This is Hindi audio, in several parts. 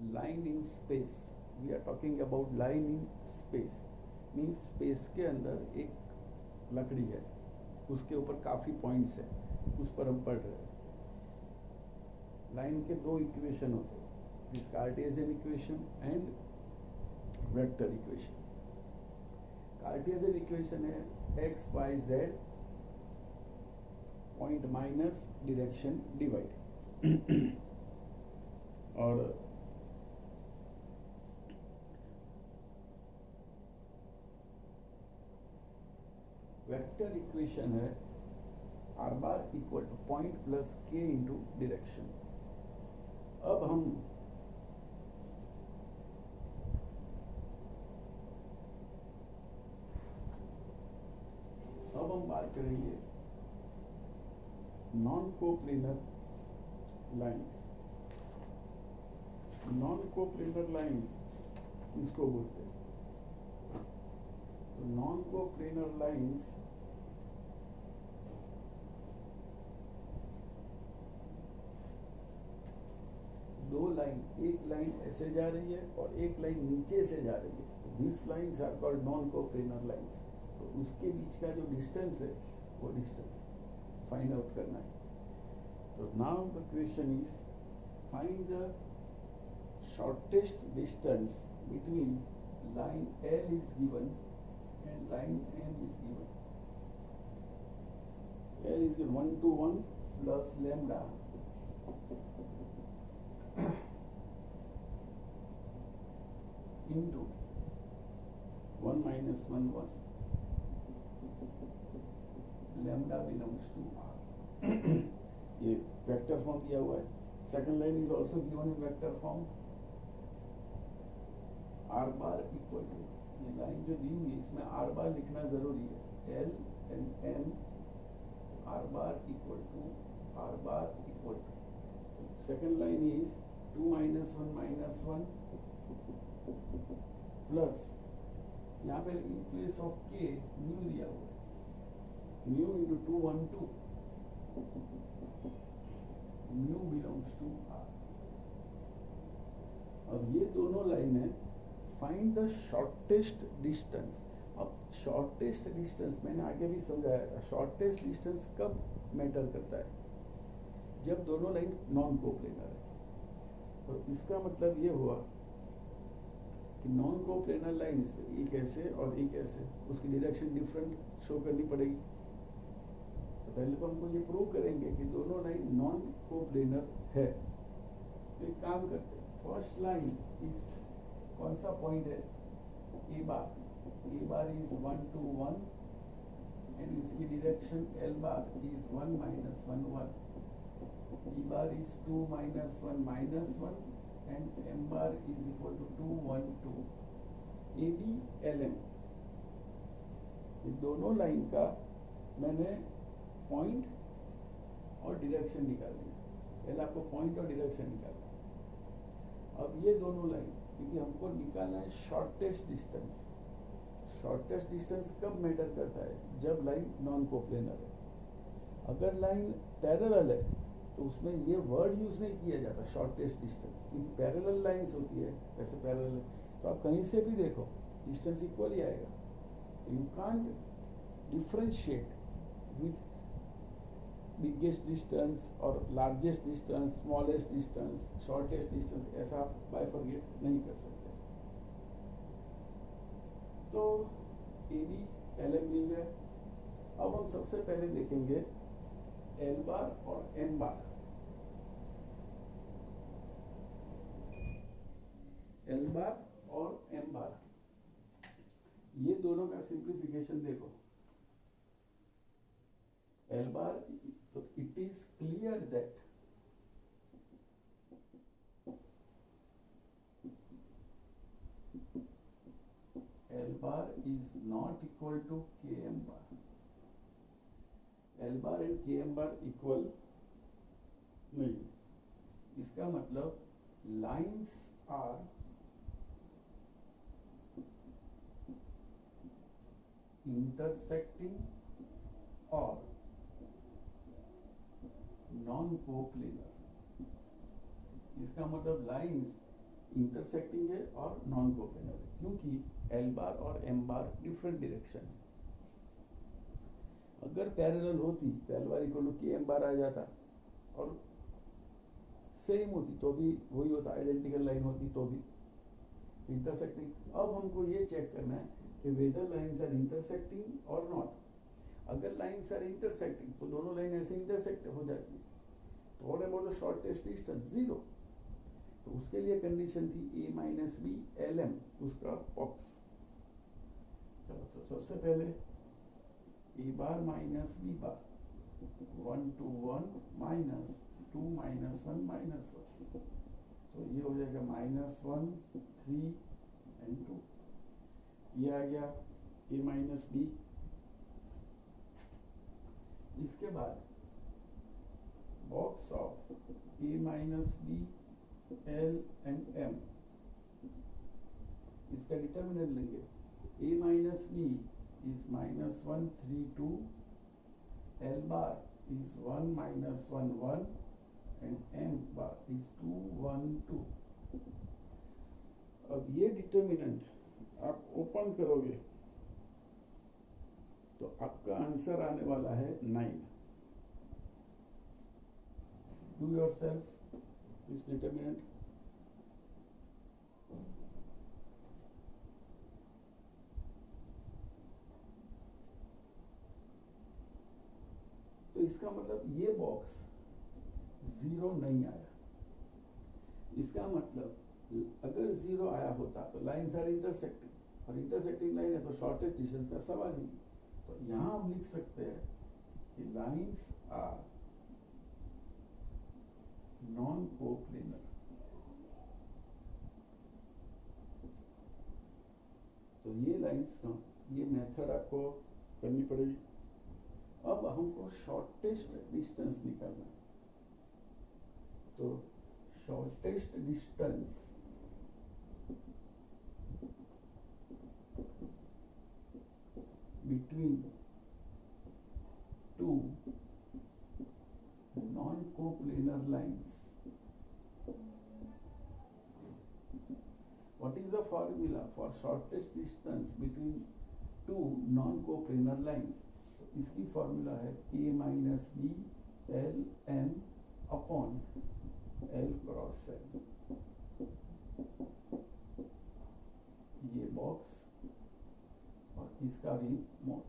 Line in space, we are talking about line in space, means space के अंदर एक लकड़ी है, उसके ऊपर काफ़ी पॉइंट्स है, उस पर हम पढ़ रहे हैं। लाइन के दो इक्वेशन होते हैं, this Cartesian equation and vector equation. Cartesian equation है x y z point minus direction divide और वेक्टर इक्वेशन है r bar equal to point plus k into direction. अब हम बात करेंगे non coplanar lines. Non coplanar lines किसको बोलते हैं? तो नॉन कोप्लेनर लाइंस दो लाइन, एक लाइन ऐसे जा रही है और एक लाइन नीचे से जा रही है, this lines are called non coplanar lines. तो उसके बीच का जो डिस्टेंस है वो डिस्टेंस फाइंड आउट करना है। तो now the question is find the shortest distance between line L is given and line M is given. L is given 1 to 1 plus lambda into 1 minus 1 1 lambda belongs to R. ये वेक्टर फॉर्म दिया हुआ है। Second line is also given in vector form. R bar equal to, ये लाइन जो दी हुई है इसमें आर बार लिखना जरूरी है, l and m r bar equal to r bar equal to. Second line is 2 minus 1 minus 1 plus यहाँ पे इन प्लेस ऑफ के न्यू दिया हुआ है, nu into 2 1 2 nu belongs to r. अब ये दोनों लाइन है, फाइंड द शॉर्टेस्ट डिस्टेंस। अब शॉर्टेस्ट डिस्टेंस मैंने आगे भी समझाया, शॉर्टेस्ट डिस्टेंस कब मैटर करता है? जब दोनों लाइन नॉन कोप्लेनर है। तो इसका मतलब ये हुआ कि नॉन कोप्लेनर लाइन एक ऐसे और एक ऐसे, उसकी डायरेक्शन डिफरेंट शो करनी पड़ेगी। तो पहले तो हमको ये प्रूव करेंगे कि दोनों लाइन नॉन कोप्लेनर है। तो एक काम करते हैं, फर्स्ट लाइन इज कौन सा पॉइंट है? A bar. A bar is 1 to 1 and इसकी direction l bar is 1 minus 1 1। E bar is 2 minus 1 minus 1 and m bar is equal to 2 1 2। A B L m, ये दोनों लाइन का मैंने पॉइंट और डायरेक्शन निकाल दिया। पहले आपको पॉइंट और डायरेक्शन निकालना। अब ये दोनों लाइन, क्योंकि हमको निकालना है शॉर्टेस्ट डिस्टेंस। शॉर्टेस्ट डिस्टेंस कब मैटर करता है? जब लाइन नॉन कोप्लेनर है। अगर लाइन पैरेलल है तो उसमें ये वर्ड यूज नहीं किया जाता शॉर्टेस्ट डिस्टेंस, क्योंकि पैरेलल लाइंस होती है, ऐसे पैरेलल है तो आप कहीं से भी देखो डिस्टेंस इक्वल ही आएगा। तो you can't differentiate with biggest distance और largest distance, smallest distance, shortest distance, ऐसा आप बाइफरगेट नहीं कर सकते। तो ए बी एल एम मिल गया। अब हम सबसे पहले देखेंगे एल बार और एम बार। एल बार और एम बार, ये दोनों का सिंप्लीफिकेशन देखो। एल बार, तो it is clear that L bar is not equal to Km bar. L bar and Km bar equal नहीं। इसका मतलब lines are intersecting or non-coplanar। इसका मतलब lines इंटरसेक्टिंग है और नॉन कोप्लेनर है, क्योंकि एल बार और एम बार डिफरेंट डायरेक्शन है। अगर पैरेलल होती तो एल बार इक्वल टू के एम बार आ जाता, और सेम होती तो भी वही होता, आइडेंटिकल लाइन होती तो भी इंटरसेक्टिंग। अब हमको ये चेक करना है कि वेदर लाइंस आर इंटरसेक्टिंग और नॉट। अगर लाइंस आर इंटरसेक्टिंग तो दोनों लाइन ऐसे इंटरसेक्ट हो जाती है। तो what about the shortest distance? 0। तो उसके लिए कंडीशन थी a minus B L m, उसका बॉक्स। चलो तो सबसे पहले a bar minus b bar 1 to 1 minus 2 minus 1 minus 1, तो ये हो जाएगा -1 3 एंड 2। ये आ गया a माइनस बी। इसके बाद box of a minus B l and m, इसका डिटर्मिनेंट लेंगे। a minus b is -1 3 2, L bar is 1 minus 1 1, and M bar is 2 1 2। अब ये डिटर्मिनेंट आप ओपन करोगे तो आपका आंसर आने वाला है 9। Do yourself this determinant. तो इसका मतलब ये बॉक्स 0 नहीं आया। इसका मतलब अगर 0 आया होता तो लाइन्स आर इंटरसेक्टिंग, और इंटरसेक्टिंग लाइन है तो शॉर्टेस्ट डिस्टेंस का सवाल ही। तो यहां हम लिख सकते हैं कि लाइन्स आर नॉन कोप्लेनर। तो ये लाइन्स, ये मेथड आपको करनी पड़ेगी। अब हमको शॉर्टेस्ट डिस्टेंस निकालना है। तो shortest distance between two non coplanar lines. What is the formula for shortest distance between two non-coplanar lines? तो इसकी फॉर्मूला है a minus B L m upon l cross m. ये बॉक्स और इसका भी मोड।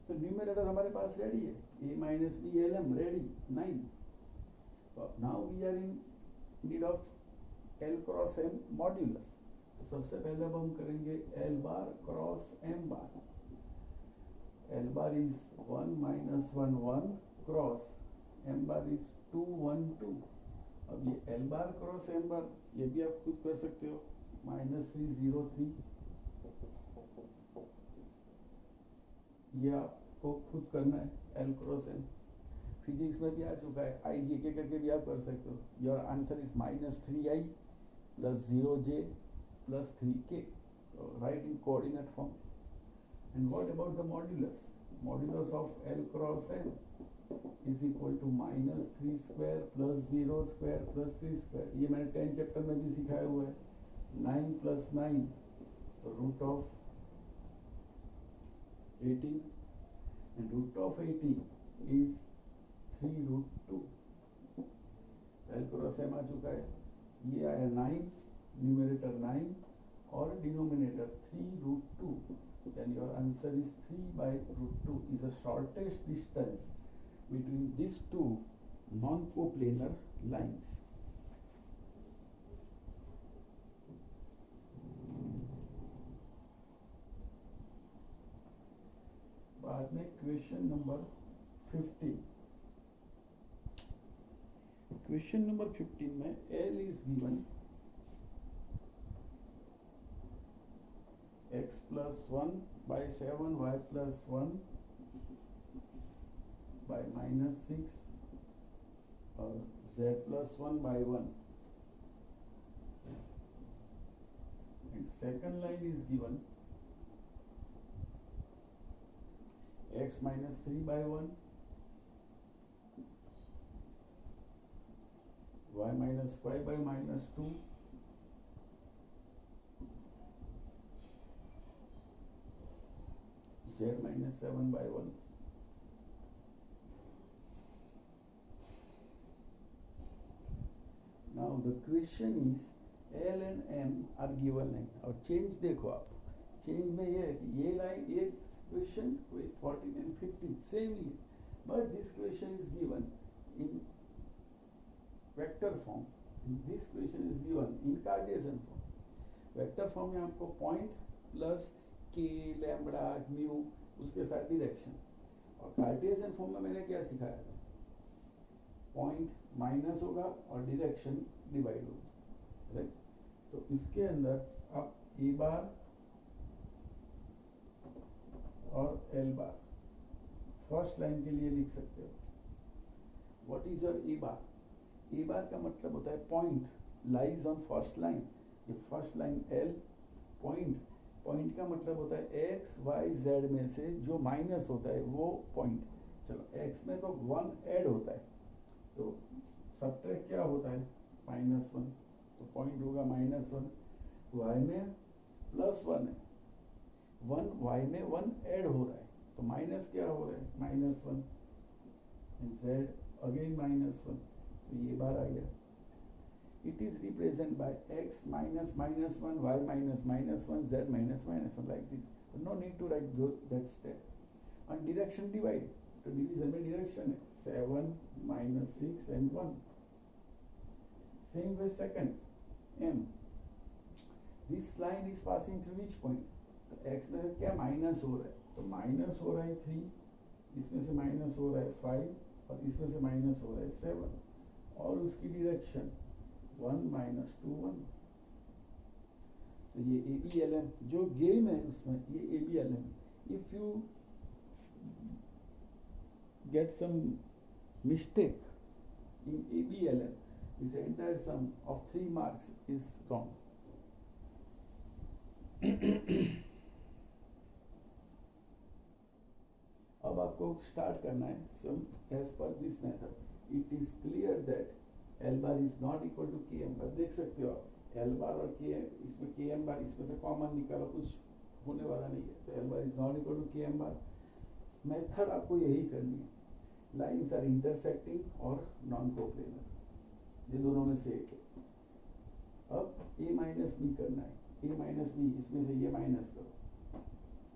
तो न्यूमरेटर हमारे पास रेडी है, a minus B L m ready 9। तो now we are in need of L cross M modulus. तो सबसे पहले अब हम करेंगे L bar cross M bar. L bar is 1 minus 1 1 cross M bar is 2 1 2। अब ये L बार क्रॉस M बार ये भी आप खुद कर सकते हो, -3 0 3। ये आपको खुद करना है L क्रॉस M। फिजिक्स में भी आ चुका है, IJK करके भी आप कर सकते हो। Your answer is -3I plus 0j plus 3k. So write in coordinate form. And what about the modulus? Modulus of L cross M is equal to -3 square plus 0 square plus 3 square. ये मैंने 10 चैप्टर में भी सिखाया हुआ है। 9 plus 9 root of 18, and root of 18 is 3 root 2। L cross M आ चुका है। ये आया 9, न्यूमरेटर 9 और denominator 3 root 2। Then your answer is 3 by root 2 is the shortest distance between these two non-coplanar lines। बाद में क्वेश्चन नंबर 15। क्वेश्चन नंबर 15 में L is given x plus 1 by 7 y plus 1 by -6 और z plus 1 by 1, and second line is given x minus 3 by 1, y minus 5 by -2 z minus 7 by 1. Now the question is L and M are given line. और चेंज देखो आप, चेंज में ये है कि ये लाइन, ये क्वेश्चन 14 and 15 सेम ही है, but this question is given in vector form. This question is given in Cartesian form. Vector form में आपको पॉइंट प्लस के लैम्बडा म्यू उसके साथ डायरेक्शन, और कार्टेशियन फॉर्म में मैंने क्या सिखाया था, पॉइंट माइनस होगा और डायरेक्शन डिवाइड होगी, राइट। तो इसके अंदर आप ए बार और एल बार फर्स्ट लाइन के लिए लिख सकते हो। What is your a bar? A bar का मतलब होता है point lies on first line, ये first line L, point, point का मतलब होता है एक्स वाई जेड में से जो माइनस होता है वो पॉइंट। चलो एक्स में तो 1 ऐड होता है, तो सबट्रैक्ट क्या होता है -1, तो पॉइंट होगा -1। वाई में +1 है, 1 वाई में 1 ऐड हो रहा है, तो माइनस क्या हो रहा है -1, जेड अगेन -1, तो ये बार आ गया। It is represented by x minus -1, y minus -1, z minus -1 like this. But no need to write that step. And direction divide. तो डिवीजन में डायरेक्शन है 7 -6 and 1. Same way second m. This line is passing through which point? तो x में से क्या माइनस हो रहा है? तो माइनस हो रहा है 3, इसमें से माइनस हो रहा है 5 और इसमें से माइनस हो रहा है 7, और उसकी डायरेक्शन 1 minus 2 1। तो ये ABLM जो गेम है उसमें ये ABLM। If you get some mistake in ABLM, this entire sum of 3 marks is wrong. अब आपको स्टार्ट करना है same as per this method. It is clear that l bar is not equal to के एम बार। देख सकते हो आप एल बार और के, इसमें के एम बार, इसमें से कॉमन निकालो, कुछ होने वाला नहीं है, तो l bar is not equal to के एम बार। मेथड आपको यही करनी है, लाइंस आर इंटरसेक्टिंग और नॉन कोप्लेनर, ये दोनों में से एक है। अब ए माइनस बी करना है, ए माइनस बी, इसमें से ये माइनस करो,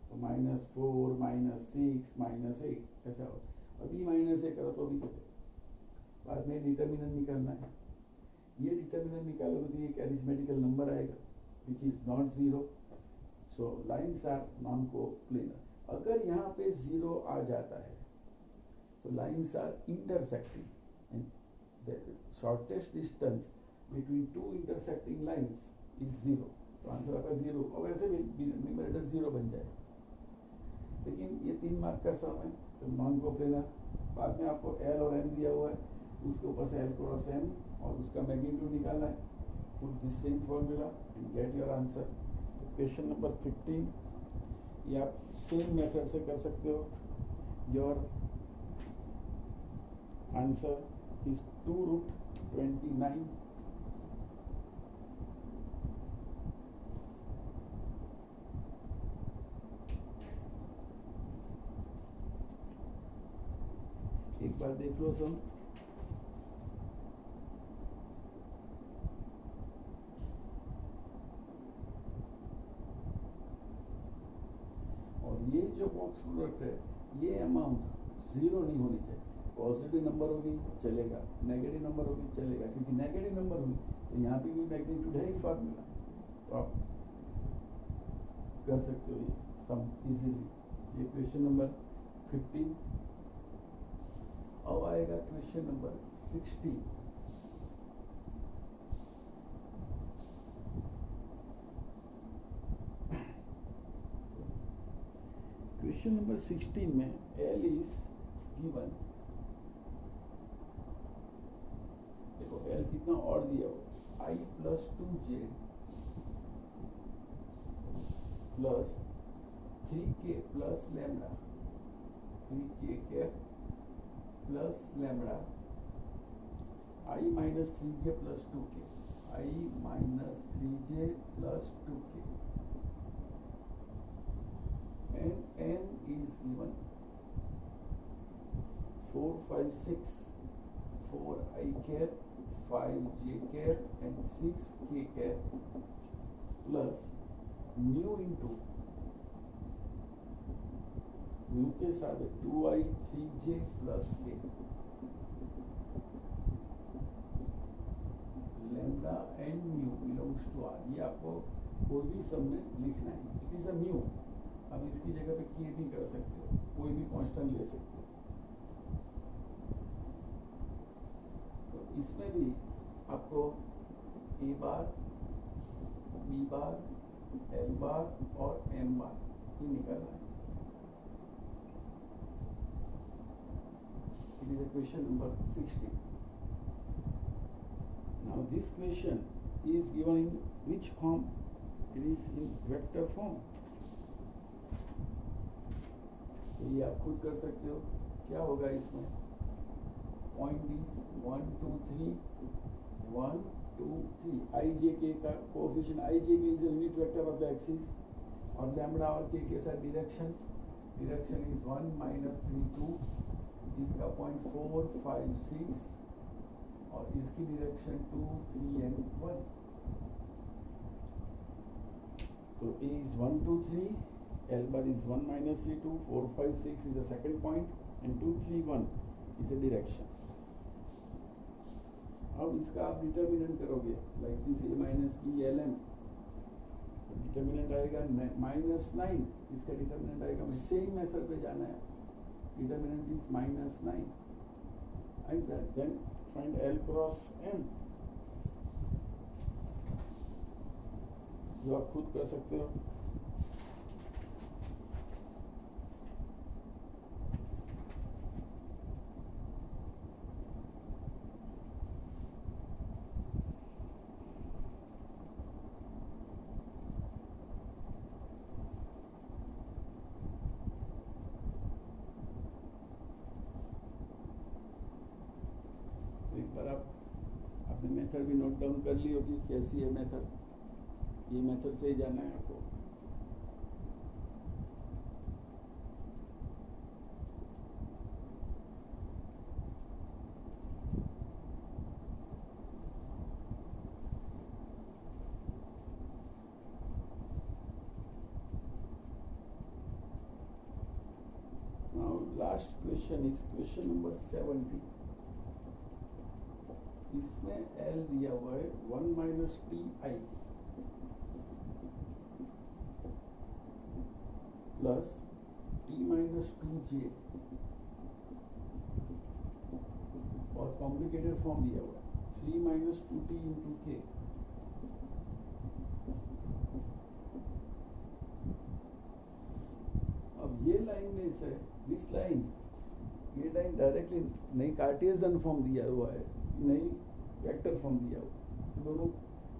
तो -4 -6 -8 ऐसा हो, और बी माइनस ए करो तो भी चलेगा। बाद में डिटर्मिनेंट निकालना है, ये डिटर्मिनेंट निकालोगे तो ये एक अरिथमेटिकल नंबर आएगा which is not 0, so lines are non coplanar. अगर यहाँ पे 0 आ जाता है तो lines are intersecting, and the shortest distance between 2 intersecting lines is 0, तो आंसर आपका 0, और वैसे भी न्यूमरेटर 0 बन जाएगा। लेकिन ये 3 मार्क का सम है तो नॉन कोप्लेनर। बाद में आपको एल और एम दिया हुआ है, उसके ऊपर से एल क्रॉस एम और उसका मैग्नीट्यूड निकालना है, put this same formula and get your answer. तो क्वेश्चन नंबर 15 ये आप सेम मेथड से कर सकते हो। Your answer is 2√29। एक बार देख लो सब। और ये जो बॉक्स प्रोडक्ट है, ये अमाउंट 0 नहीं होनी चाहिए। पॉजिटिव नंबर होगी चलेगा, नेगेटिव नंबर होगी चलेगा, क्योंकि नेगेटिव नंबर होगी तो यहाँ पे भी मैग्नीट्यूड है ही फॉर्मूला, तो आप कर सकते हो ये सम इजीली। ये क्वेश्चन नंबर 15। अब आएगा क्वेश्चन नंबर 16। क्वेश्चन नंबर 16 में L इज गिवन, देखो L कितना और दिया हो, I + 2j plus 3k plus lambda, 3k cap plus lambda, I - 3j plus 2k, I - 3j plus 2k and n is given 4 5 6 4 I cap 5 j cap and 6 k cap plus mu into mu के साथ 2i 3j plus k lambda and mu belongs to r। ये आपको कोई भी सम में लिखना है, इट इज अ म्यू। अब इसकी जगह पे k भी कर सकते हो, कोई भी कांस्टेंट ले सकते हो। तो इसमें भी आपको a bar, b bar, l बार और m बार ये निकालना है। It is a question number 60. Now this question is given in which form? It is in vector form. तो ये आप खुद कर सकते हो। क्या होगा इसमें? Point is 1 2 3 1 2 3 I j k का coefficient I j k is a unit vector of the axis और लैम्बडा और k के साथ डायरेक्शन is 1 minus 3 2, इसका पॉइंट 4 5 6 और इसकी डायरेक्शन 2 3 and 1। तो A is 1 2 3, L bar is 1 minus 3 2, 4 5 6 is the second point and 2 3 1 is a direction। अब इसका आप डिटर्मिनेंट करोगे like this A minus B L M, determinant आएगा -9, इसका डिटर्मिनेंट आएगा, सेम मेथड पे जाना है। Determinant is -9 and then find L cross M, जो आप खुद कर सकते हो। एक बार आप अपने मेथड भी नोट डाउन कर ली होगी कैसी है मेथड, ये मेथड से ही जाना है आपको। Now last question is question number 70। इसमें L दिया हुआ है 1 minus ti plus t minus 2j और कॉम्प्लिकेटेड फॉर्म दिया हुआ है 3 minus 2t into k। अब ये लाइन में से दिस लाइन, ये लाइन डायरेक्टली नई कार्टेशियन फॉर्म दिया हुआ है, नई वेक्टर फॉर्म दिया हुआ, दोनों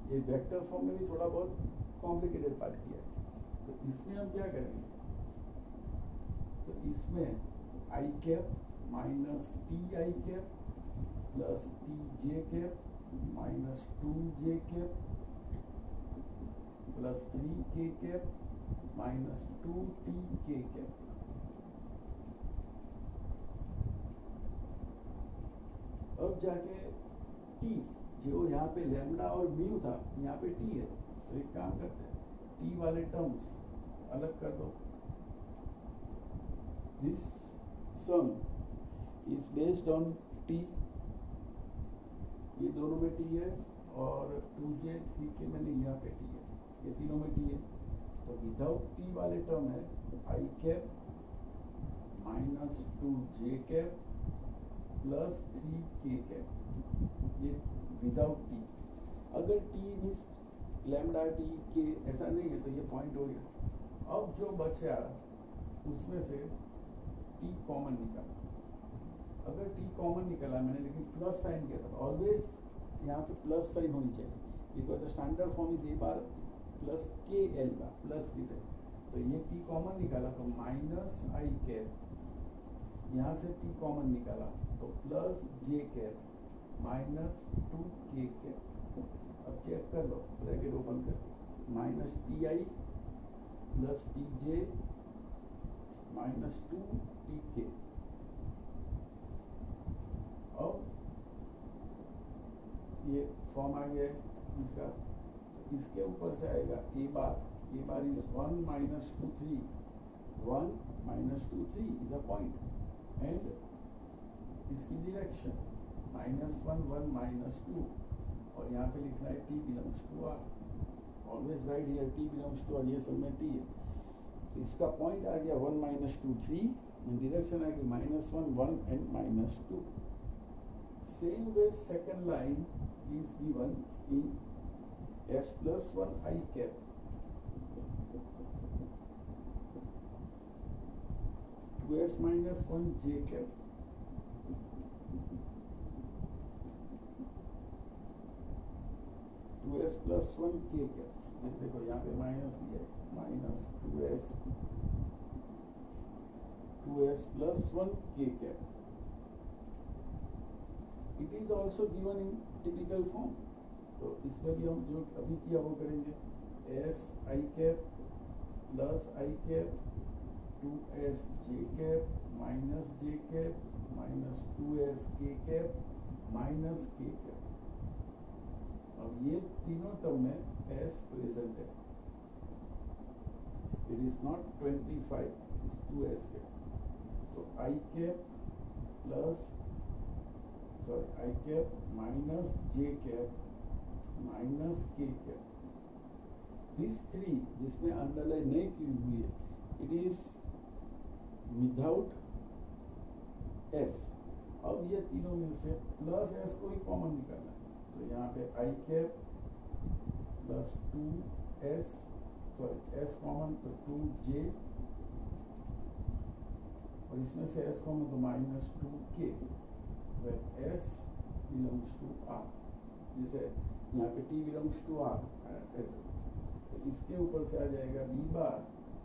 ये वेक्टर फॉर्म में भी थोड़ा बहुत कॉम्प्लिकेटेड पार्ट किया है। तो इसमें हम क्या करेंगे, तो इसमें i cap minus T I cap plus T J cap minus 2j cap plus 3k cap minus 2tk cap. अब जाके t जो यहाँ पे लैम्बडा और म्यू था, यहाँ पे t है, तो एक काम करते हैं t वाले टर्म्स अलग कर दो। This some is based on t, ये दोनों में t है और 2j 3k में नहीं, यहाँ पे t है, ये तीनों में t है। तो विदाउट t वाले टर्म है i cap minus 2j cap plus 3k cap, ये विदाउट t। अगर t means lambda t k ऐसा नहीं है तो ये पॉइंट हो गया। अब जो बचा उसमें से t कॉमन निकाला। अगर t कॉमन निकाला मैंने, लेकिन प्लस साइन किया था, ऑलवेज यहाँ पे प्लस साइन होनी चाहिए because the standard form is a bar plus के एल बार प्लस की तरह। तो ये t कॉमन निकाला तो माइनस आई कैप, यहाँ से t कॉमन निकाला तो plus j cap minus 2k cap. अब चेक कर लो, ब्रैकेट ओपन कर, minus T I plus T J minus 2tk। और ये फॉर्म आ गया है इसका, तो इसके ऊपर से आएगा ए bar is 1 minus 2 3, 1 minus 2 3 is a point, and इसकी डायरेक्शन -1 1 -2, और यहाँ पे लिखना है t belongs to r, always right here t belongs to r, ये सब में t है। तो इसका पॉइंट आ गया 1 minus 2 3, एंड डायरेक्शन आएगी -1 1 and -2। Same way second line is given in s plus 1 I cap, to s minus 1 j cap, to s plus 1 k cap। देखो यहाँ पे माइनस दिया है, minus 2s plus 1 k cap। It is also given in typical form, तो इसमें भी हम जो अभी किया वो करेंगे, s i cap plus i cap two s j cap minus j cap minus 2s k cap minus के कैप। अब ये तीनों टर्म में एस प्रेजेंट है, it is not 25, is 2s cap, तो i cap plus I cap minus j cap minus k cap, these three जिसमें अंडरलाइन नहीं की हुई है, इट इज विदाउट s। अब ये तीनों में से प्लस s को ही कॉमन निकालना है, तो यहाँ पे I cap plus 2s, sorry s common तो 2j, और इसमें से s कॉमन तो minus 2k, where s belongs to r, जैसे यहाँ पे t belongs to r ऐसे, तो इसके ऊपर से आ जाएगा b bar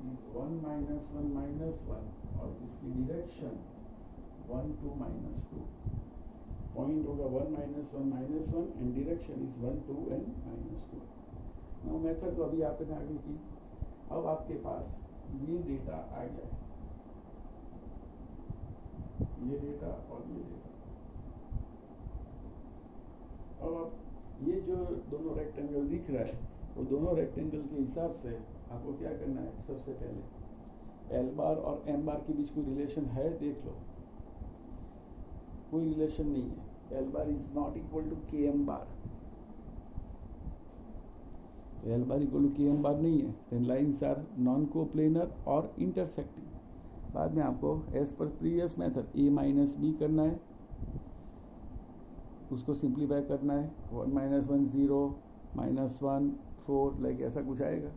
is 1 minus 1 minus 1, और इसकी डायरेक्शन 1 2 minus 2, पॉइंट होगा 1 minus 1 minus 1 and direction is 1 2 and minus 2। Now method तो अभी आपने आगे की, अब आपके पास ये डेटा आ गया है, ये डेटा और ये डेटा। अब आप ये जो दोनों रेक्टेंगल दिख रहा है, वो दोनों रेक्टेंगल के हिसाब से आपको क्या करना है, सबसे पहले एल बार और एम बार के बीच कोई रिलेशन है देख लो, कोई रिलेशन नहीं है, L bar is not equal to के M bar, L bar equal to के एम बार नहीं है, then lines are non coplanar और इंटरसेक्टिंग। बाद में आपको as per previous method A minus B करना है, उसको सिंप्लीफाई करना है, 1 minus 1 0 minus 1 4 लाइक ऐसा कुछ आएगा,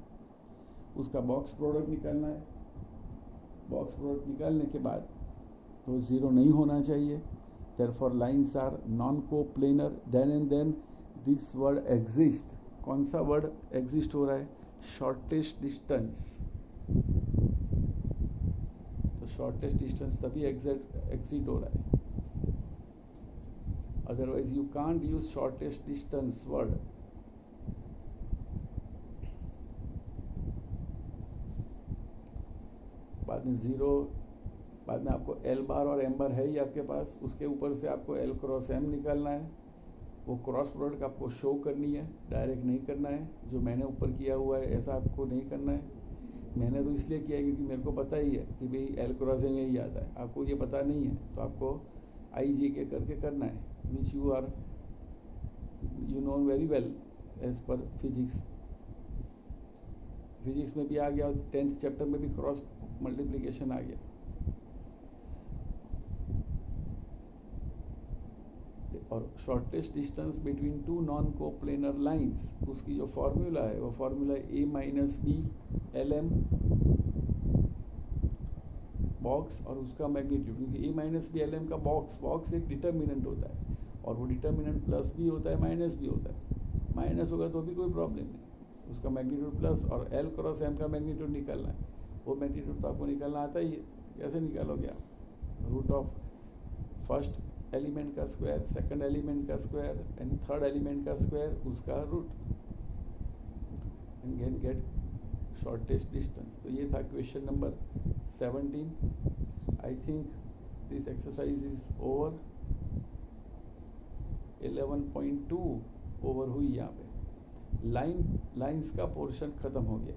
उसका बॉक्स प्रोडक्ट निकालना है, बॉक्स प्रोडक्ट निकालने के बाद तो ज़ीरो नहीं होना चाहिए, therefore lines are non coplanar, then and then this word exist. कौन सा वर्ड एग्जिस्ट हो रहा है, शॉर्टेस्ट डिस्टेंस, तो शॉर्टेस्ट डिस्टेंस तभी एग्जिट हो रहा है, otherwise you can't use shortest distance word। बाद में ज़ीरो, बाद में आपको एल बार और एम बार है ही आपके पास, उसके ऊपर से आपको एल क्रॉस एम निकालना है, वो क्रॉस प्रोडक्ट आपको शो करनी है, डायरेक्ट नहीं करना है, जो मैंने ऊपर किया हुआ है ऐसा आपको नहीं करना है। मैंने तो इसलिए किया है क्योंकि मेरे को पता ही है कि भाई एल क्रॉस एम यही आता है, आपको ये पता नहीं है, तो आपको आई जी के करके करना है, विच you know very well as per physics। Physics में भी आ गया, 10th चैप्टर में भी क्रॉस मल्टीप्लिकेशन आ गया। और shortest distance between two non coplanar lines, उसकी जो फॉर्मूला है वो formula A minus B L M box और उसका मैग्नीट्यूड, क्योंकि A minus B L M का बॉक्स एक डिटर्मिनेंट होता है, और वो डिटर्मिनेंट प्लस भी होता है माइनस भी होता है, माइनस होगा तो भी कोई प्रॉब्लम नहीं, उसका मैग्नीट्यूड प्लस, और एल क्रॉस एम का मैग्नीट्यूड निकालना है, वो मैग्नीट्यूड तो आपको निकालना आता ही है। कैसे निकालोगे आप, रूट ऑफ फर्स्ट एलिमेंट का स्क्वायर, सेकंड एलिमेंट का स्क्वायर एंड थर्ड एलिमेंट का स्क्वायर, उसका root, and get shortest distance. तो ये था question number 17। I think this exercise is over. 11.2 over हुई यहाँ पे। लाइंस का पोर्शन खत्म हो गया।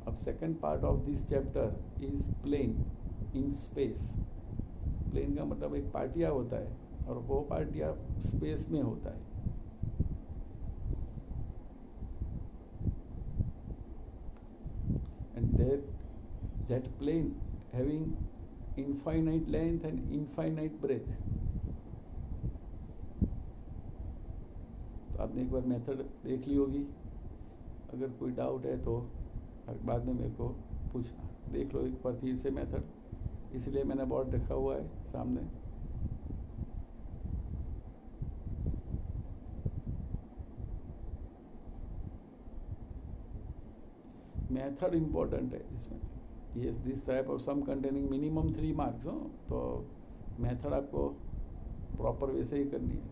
अब second part of this chapter is plane in space. Plane का मतलब एक पार्टिया होता है और वो पार्टिया स्पेस में होता है। And that plane having infinite length and infinite breadth। तो आपने एक बार मेथड देख ली होगी। अगर कोई डाउट है तो बाद में मेरे को पूछना। देख लो एक बार फिर से मेथड, इसलिए मैंने बोर्ड रखा हुआ है सामने। मेथड इम्पोर्टेंट है इसमें। ये this type of sum containing minimum 3 marks हो, तो मेथड आपको प्रॉपर वैसे ही करनी है।